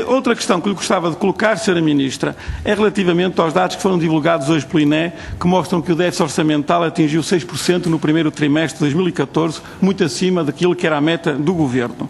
Outra questão que lhe gostava de colocar, Sra. Ministra, é relativamente aos dados que foram divulgados hoje pelo INE, que mostram que o déficit orçamental atingiu 6% no primeiro trimestre de 2014, muito acima daquilo que era a meta do Governo.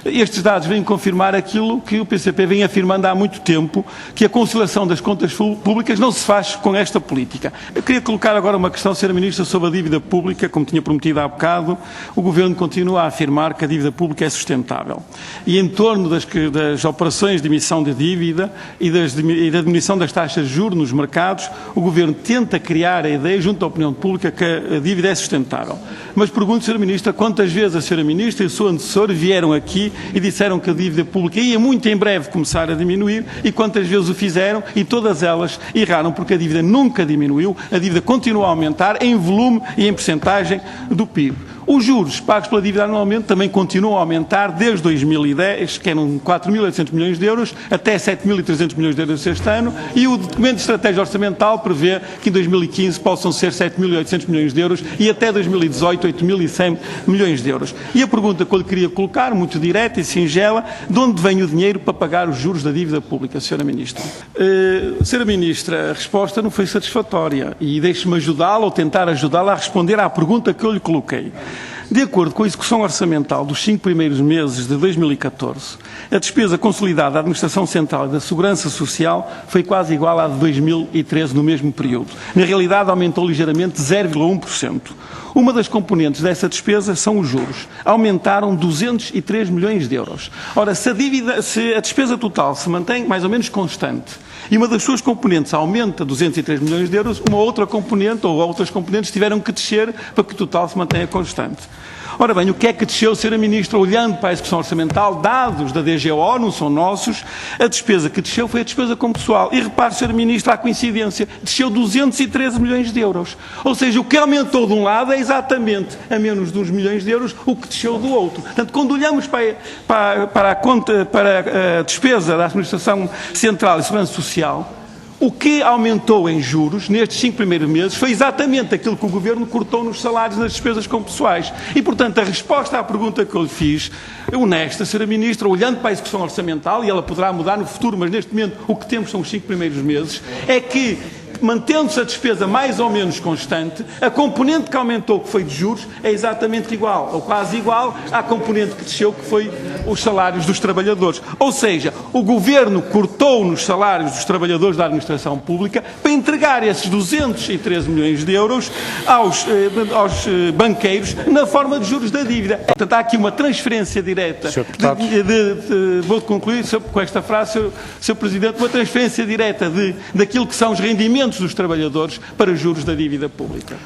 Estes dados vêm confirmar aquilo que o PCP vem afirmando há muito tempo, que a conciliação das contas públicas não se faz com esta política. Eu queria colocar agora uma questão, Sra. Ministra, sobre a dívida pública. Como tinha prometido há bocado, o Governo continua a afirmar que a dívida pública é sustentável. E em torno das operações de emissão de dívida e da diminuição das taxas de juros nos mercados, o Governo tenta criar a ideia junto à opinião pública que a dívida é sustentável. Mas pergunto, Sra. Ministra, quantas vezes a Sra. Ministra e o seu antecessor vieram aqui e disseram que a dívida pública ia muito em breve começar a diminuir e quantas vezes o fizeram e todas elas erraram, porque a dívida nunca diminuiu, a dívida continua a aumentar em volume e em percentagem do PIB. Os juros pagos pela dívida anualmente também continuam a aumentar desde 2010, que eram 4.800 milhões de euros, até 7.300 milhões de euros este ano, e o documento de estratégia orçamental prevê que em 2015 possam ser 7.800 milhões de euros e até 2018 8.100 milhões de euros. E a pergunta que eu lhe queria colocar, muito direta e singela, de onde vem o dinheiro para pagar os juros da dívida pública, Sra. Ministra? Sra. Ministra, a resposta não foi satisfatória e deixe-me ajudá-la ou tentar ajudá-la a responder à pergunta que eu lhe coloquei. De acordo com a execução orçamental dos 5 primeiros meses de 2014, a despesa consolidada da Administração Central e da Segurança Social foi quase igual à de 2013 no mesmo período. Na realidade, aumentou ligeiramente 0,1%. Uma das componentes dessa despesa são os juros. Aumentaram 203 milhões de euros. Ora, se a despesa total se mantém mais ou menos constante e uma das suas componentes aumenta 203 milhões de euros, uma outra componente ou outras componentes tiveram que descer para que o total se mantenha constante. Ora bem, o que é que desceu, Sra. Ministra? Olhando para a execução orçamental, dados da DGO, não são nossos, a despesa que desceu foi a despesa com pessoal. E repare, Sra. Ministra, a coincidência, desceu 213 milhões de euros. Ou seja, o que aumentou de um lado é exatamente a menos de uns milhões de euros o que desceu do outro. Portanto, quando olhamos para a despesa da Administração Central e Segurança Social, o que aumentou em juros nestes 5 primeiros meses foi exatamente aquilo que o Governo cortou nos salários e nas despesas com pessoais. E, portanto, a resposta à pergunta que eu lhe fiz, honesta, Sra. Ministra, olhando para a execução orçamental, e ela poderá mudar no futuro, mas neste momento o que temos são os 5 primeiros meses, é que, mantendo-se a despesa mais ou menos constante, a componente que aumentou, que foi de juros, é exatamente igual, ou quase igual, à componente que desceu, que foi os salários dos trabalhadores. Ou seja, o Governo cortou nos salários dos trabalhadores da administração pública para entregar esses 213 milhões de euros aos banqueiros na forma de juros da dívida. Portanto, há aqui uma transferência direta. Vou concluir com esta frase, Sr. Presidente, uma transferência direta daquilo que são os rendimentos dos trabalhadores para juros da dívida pública.